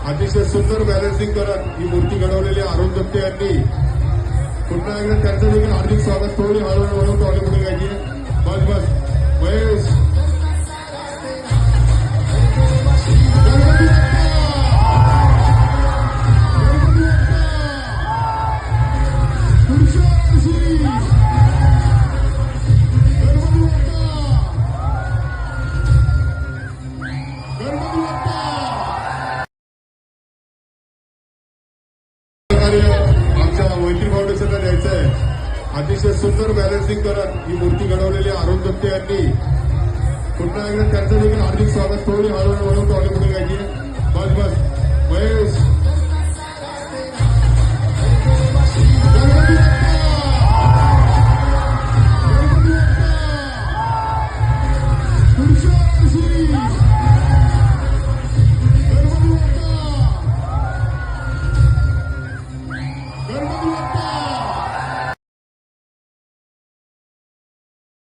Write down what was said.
अतिशय सुंदर बॅलन्सिंग करत ही मूर्ती घडवलेली अरुण दत्ते यांनी पुन्हा एकदा त्यांचं देखील हार्दिक स्वागत. थोडी हळूहळू हळू ट्रॉली पुढे घ्यायची. बस बस महेश आमच्या मैत्री फाउंडेशनला द्यायचं आहे. अतिशय सुंदर बॅलन्सिंग करत ही मूर्ती घडवलेली अरुण दत्ते यांनी पुन्हा एकदा त्यांचं देखील हार्दिक स्वागत. थोडी हळूहळू हळू ट्रॉली पुढे घ्यायची. बस बस महेश